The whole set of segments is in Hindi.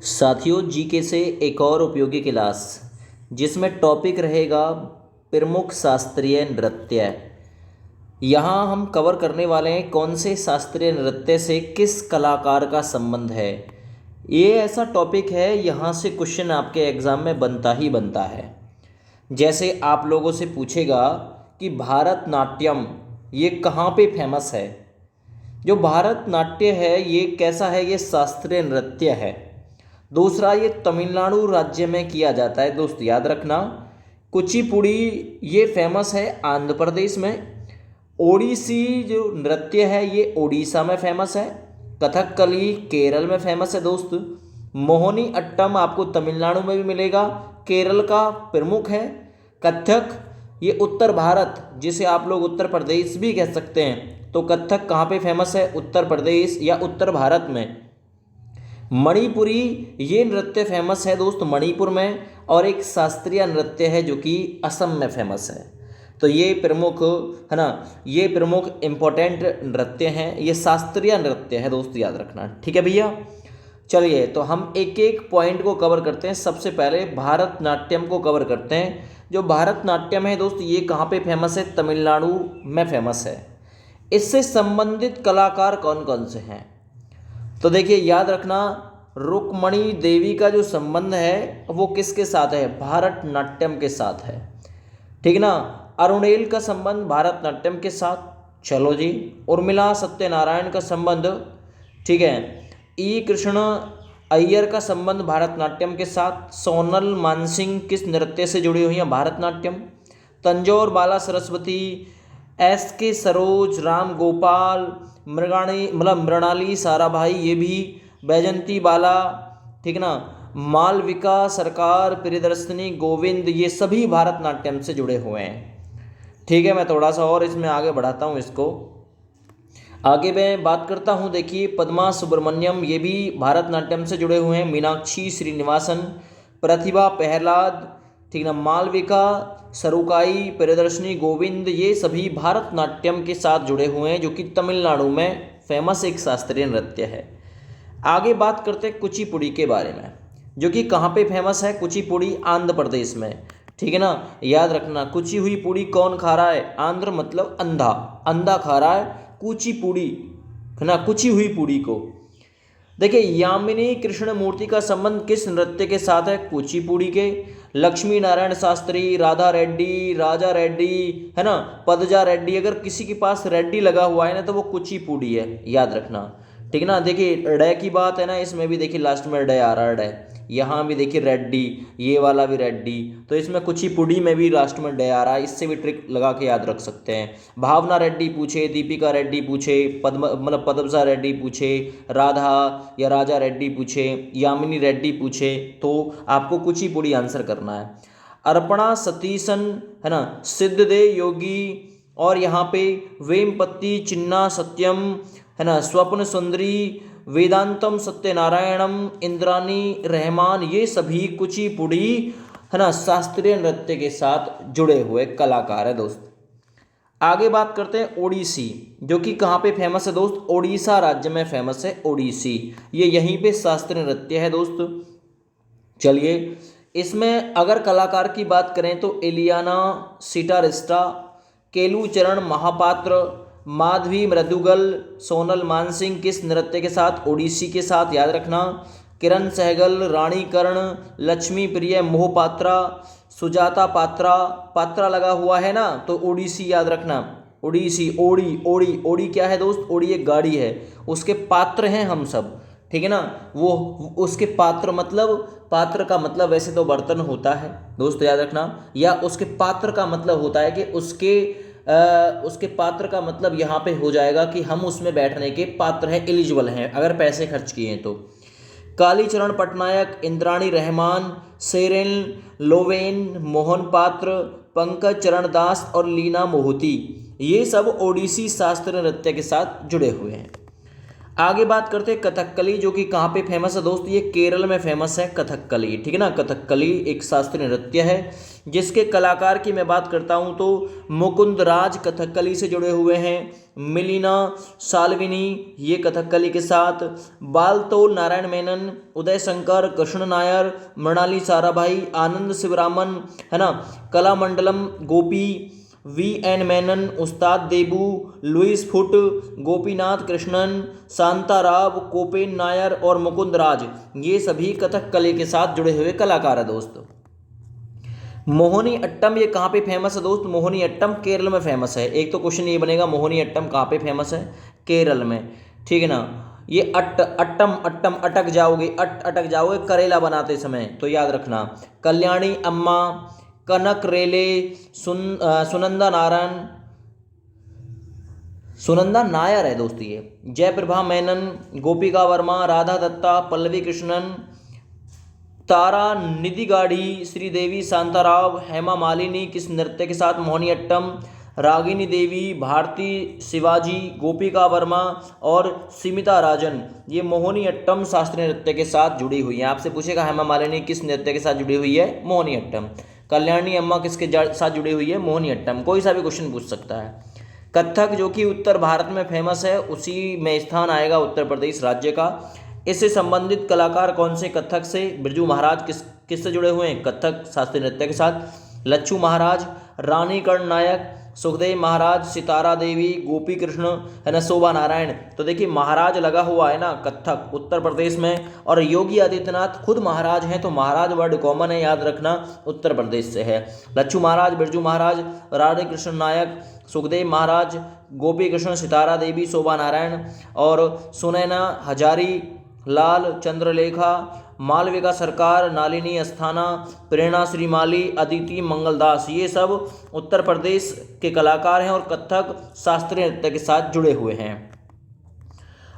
साथियों, जीके से एक और उपयोगी क्लास जिसमें टॉपिक रहेगा प्रमुख शास्त्रीय नृत्य। यहाँ हम कवर करने वाले हैं कौन से शास्त्रीय नृत्य से किस कलाकार का संबंध है। ये ऐसा टॉपिक है, यहाँ से क्वेश्चन आपके एग्ज़ाम में बनता ही बनता है। जैसे आप लोगों से पूछेगा कि भारतनाट्यम ये कहाँ पे फेमस है। जो भारतनाट्य है ये कैसा है, ये शास्त्रीय नृत्य है। दूसरा, ये तमिलनाडु राज्य में किया जाता है। दोस्त याद रखना, कुचिपुड़ी ये फेमस है आंध्र प्रदेश में। ओडिसी जो नृत्य है ये ओडिशा में फेमस है। कथकली केरल में फेमस है दोस्त। मोहिनी अट्टम आपको तमिलनाडु में भी मिलेगा, केरल का प्रमुख है। कथक ये उत्तर भारत, जिसे आप लोग उत्तर प्रदेश भी कह सकते हैं, तो कथक कहाँ पे फेमस है, उत्तर प्रदेश या उत्तर भारत में। मणिपुरी ये नृत्य फेमस है दोस्त मणिपुर में, और एक शास्त्रीय नृत्य है जो कि असम में फेमस है। तो ये प्रमुख है ना, ये प्रमुख इम्पोर्टेंट नृत्य हैं, ये शास्त्रीय नृत्य है दोस्त, याद रखना। ठीक है भैया, चलिए तो हम एक एक पॉइंट को कवर करते हैं। सबसे पहले भारतनाट्यम को कवर करते हैं। जो भारतनाट्यम है दोस्त ये कहाँ पे फेमस है, तमिलनाडु में फेमस है। इससे संबंधित कलाकार कौन कौन से हैं, तो देखिए याद रखना, रुक्मणी देवी का जो संबंध है वो किसके साथ है, भारतनाट्यम के साथ है। ठीक ना। अरुणेल का संबंध भारतनाट्यम के साथ। चलो जी, उर्मिला सत्यनारायण का संबंध, ठीक है। ई कृष्ण अय्यर का संबंध भारतनाट्यम के साथ। सोनल मानसिंह किस नृत्य से जुड़ी हुई हैं, भारतनाट्यम। तंजौर बाला सरस्वती, एस के सरोज, राम गोपाल, मृणाली साराभाई, ये भी बैजंती बाला, ठीक ना। मालविका सरकार, प्रियदर्शनी, गोविंद, ये सभी भारतनाट्यम से जुड़े हुए हैं। ठीक है, मैं थोड़ा सा और इसमें आगे बढ़ाता हूँ इसको। आगे मैं बात करता हूँ, देखिए पद्मा सुब्रमण्यम ये भी भारतनाट्यम से जुड़े हुए हैं। मीनाक्षी श्रीनिवासन, प्रतिभा प्रहलाद, ठीक ना। मालविका सरुकाई, प्रियदर्शनी, गोविंद, ये सभी भारतनाट्यम के साथ जुड़े हुए हैं, जो कि तमिलनाडु में फेमस एक शास्त्रीय नृत्य है। आगे बात करते हैं कुचिपुड़ी के बारे में, जो कि कहाँ पे फेमस है, कुचिपुड़ी आंध्र प्रदेश में। ठीक है ना, याद रखना, कुची हुई पूड़ी कौन खा रहा है, आंध्र मतलब अंधा, अंधा खा रहा है कुचिपुड़ी, है ना, कुची हुई पूड़ी को। देखिए यामिनी कृष्ण मूर्ति का संबंध किस नृत्य के साथ है, कुचिपुड़ी के। लक्ष्मी नारायण शास्त्री, राधा रेड्डी, राजा रेड्डी, है ना, पदजा रेड्डी, अगर किसी के पास रेड्डी लगा हुआ है ना तो वो कुचिपुड़ी है, याद रखना। ठीक है ना। देखिए डे की बात है ना, इसमें भी देखिए लास्ट में डे आ रहा है, डे। यहाँ भी देखिए रेड्डी, ये वाला भी रेड्डी, तो इसमें कुचिपुड़ी में भी लास्ट में डे आ रहा है, इससे भी ट्रिक लगा के याद रख सकते हैं। भावना रेड्डी पूछे, दीपिका रेड्डी पूछे, पद्मजा रेड्डी पूछे, राधा या राजा रेड्डी पूछे, यामिनी रेड्डी पूछे, तो आपको कुचिपुड़ी आंसर करना है। अर्पणा सतीशन, है ना, सिद्धदे योगी, और यहाँ पे वेमपत्ति चिन्ना सत्यम, है ना, स्वप्न सुंदरी, वेदांतम सत्यनारायणम, इंद्रानी रहमान, ये सभी कुचिपुड़ी, है ना, शास्त्रीय नृत्य के साथ जुड़े हुए कलाकार है दोस्त। आगे बात करते हैं ओडिसी, जो कि कहाँ पे फेमस है दोस्त, ओडिशा राज्य में फेमस है ओडिसी, ये यहीं पे शास्त्रीय नृत्य है दोस्त। चलिए इसमें अगर कलाकार की बात करें तो एलियाना सिटारिस्टा, केलूचरण महापात्र, माधवी मृदुगल, सोनल मानसिंह किस नृत्य के साथ, ओडिसी के साथ, याद रखना। किरण सहगल, रानी कर्ण, लक्ष्मी प्रिय मोहपात्रा, सुजाता पात्रा, पात्रा लगा हुआ है ना तो ओडिसी, याद रखना। ओडिसी, ओडी, ओडी, ओडी क्या है दोस्त, ओडी एक गाड़ी है, उसके पात्र हैं हम सब, ठीक है ना। वो उसके पात्र मतलब, पात्र का मतलब वैसे तो बर्तन होता है दोस्त, याद रखना, या उसके पात्र का मतलब होता है कि उसके पात्र का मतलब यहाँ पे हो जाएगा कि हम उसमें बैठने के पात्र हैं, एलिजिबल हैं अगर पैसे खर्च किए हैं तो। कालीचरण पटनायक, इंद्राणी रहमान, सेरेन लोवेन, मोहन पात्र, पंकज चरण दास और लीना मोहती, ये सब ओडिसी शास्त्रीय नृत्य के साथ जुड़े हुए हैं। आगे बात करते हैं कथकली, जो कि कहाँ पे फेमस है दोस्त, ये केरल में फेमस है कथकली, ठीक है ना। कथकली एक शास्त्रीय नृत्य है जिसके कलाकार की मैं बात करता हूँ तो मुकुंद राज कथकली से जुड़े हुए हैं, मिलिना साल्विनी ये कथकली के साथ, बालतोल नारायण मेनन, उदय शंकर, कृष्ण नायर, मृणाली साराभाई, आनंद शिवरामन, है ना, Kalamandalam Gopi, V N Menon, Ustad Debu, Louise Lightfoot, Gopinath Krishnan, Shantarao, कोपेन नायर और मुकुंद राज, ये सभी कथक कली के साथ जुड़े हुए कलाकार है दोस्त। मोहिनी अट्टम ये कहाँ पे फेमस है दोस्त, मोहिनी अट्टम केरल में फेमस है। एक तो क्वेश्चन ये बनेगा मोहिनी अट्टम कहाँ पे फेमस है, केरल में, ठीक है ना। ये अट्टम अट्टम अटक जाओगे, अटक जाओगे करेला बनाते समय, तो याद रखना। कल्याणी अम्मा, कनक रेले, सुनंदा नारायण, सुनंदा नायर है दोस्त ये, जयप्रभा मेनन, गोपिका वर्मा, राधा दत्ता, पल्लवी कृष्णन, तारा निधि गाढ़ी, श्रीदेवी शांताराव, हेमा मालिनी किस नृत्य के साथ, मोहिनी अट्टम, रागिनी देवी, भारती शिवाजी, गोपिका वर्मा और सीमिता राजन, ये मोहिनी अट्टम शास्त्रीय नृत्य के साथ जुड़ी हुई है। आपसे पूछेगा हेमा मालिनी किस नृत्य के साथ जुड़ी हुई है, मोहिनी अट्टम। कल्याणी अम्मा किसके साथ जुड़ी हुई है, मोहिनी अट्टम। कोई सा भी क्वेश्चन पूछ सकता है। कथक जो कि उत्तर भारत में फेमस है, उसी में स्थान आएगा उत्तर प्रदेश राज्य का। इससे संबंधित कलाकार कौन से, कथक से बिरजू महाराज किससे जुड़े हुए हैं, कथक शास्त्रीय नृत्य के साथ, लच्छू महाराज, रानी कर्ण नायक, सुखदेव महाराज, सितारा देवी, गोपी कृष्ण, है ना, शोभा नारायण। तो देखिए महाराज लगा हुआ है ना कथक उत्तर प्रदेश में, और योगी आदित्यनाथ खुद महाराज हैं, तो महाराज वर्ड कॉमन है, याद रखना उत्तर प्रदेश से है। लच्छू महाराज, बिरजू महाराज, राधे कृष्ण नायक, सुखदेव महाराज, गोपी कृष्ण, सितारा देवी, शोभा नारायण और सुनैना हजारी लाल, चंद्रलेखा, मालविका सरकार, नालिनी अस्थाना, प्रेरणा श्रीमाली, अदिति मंगलदास, ये सब उत्तर प्रदेश के कलाकार हैं और कथक शास्त्रीय नृत्य के साथ जुड़े हुए हैं।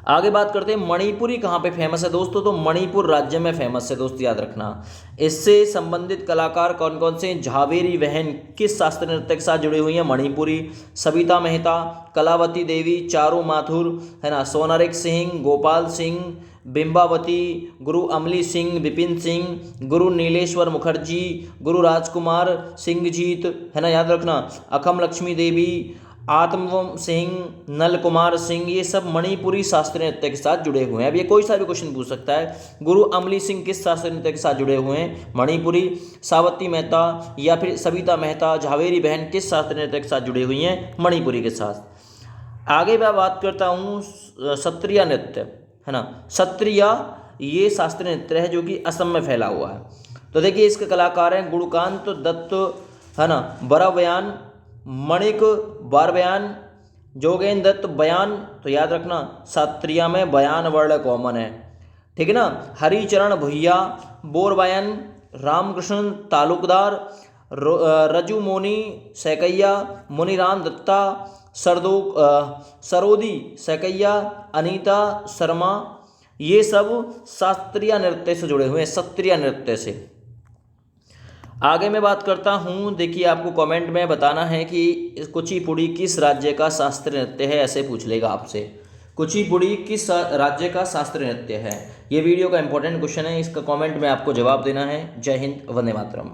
आगे बात करते हैं मणिपुरी कहाँ पे फेमस है दोस्तों, तो मणिपुर राज्य में फेमस है दोस्त, याद रखना। इससे संबंधित कलाकार कौन कौन से, झावेरी बहन किस शास्त्रीय नृत्य के साथ जुड़ी हुई हैं, मणिपुरी, सविता मेहता, कलावती देवी, चारू माथुर, है ना, सोनारिक सिंह, गोपाल सिंह, बिंबावती, गुरु अमली सिंह, विपिन सिंह, गुरु नीलेश्वर मुखर्जी, गुरु राजकुमार सिंहजीत, है ना, याद रखना, अखम लक्ष्मी देवी, आत्मवम सिंह, नल कुमार सिंह, ये सब मणिपुरी शास्त्रीय नृत्य के साथ जुड़े हुए हैं। अब ये कोई सा भी क्वेश्चन पूछ सकता है। गुरु अमली सिंह किस शास्त्रीय नृत्य के साथ जुड़े हुए हैं, मणिपुरी, सावती मेहता या फिर सविता मेहता, झावेरी बहन किस शास्त्रीय नृत्य के साथ जुड़ी हुई हैं, मणिपुरी के साथ। आगे मैं बात करता हूँ सत्रिया नृत्य, है ना, सत्रिया ये शास्त्रीय नृत्य है जो कि असम में फैला हुआ है। तो देखिए इसके कलाकार हैं गुणकांत दत्त, है ना, बड़ा बयान, मणिक बारबयान, जोगेंद्र दत्त बयान, तो याद रखना सत्रिया में बयान वर्ड कॉमन है, ठीक है ना। हरिचरण भुइया, बोरबयान, रामकृष्ण तालुकदार, रजू मोनी सैकैया, मुनिराम दत्ता, सरोदी सैकैया, अनीता शर्मा, ये सब शास्त्रीय नृत्य से जुड़े हुए हैं, सत्रिया नृत्य से। आगे मैं बात करता हूँ, देखिए आपको कमेंट में बताना है कि कुचिपुड़ी किस राज्य का शास्त्रीय नृत्य है, ऐसे पूछ लेगा आपसे, कुचिपुड़ी किस राज्य का शास्त्रीय नृत्य है। ये वीडियो का इंपॉर्टेंट क्वेश्चन है, इसका कमेंट में आपको जवाब देना है। जय हिंद, वंदे मातरम।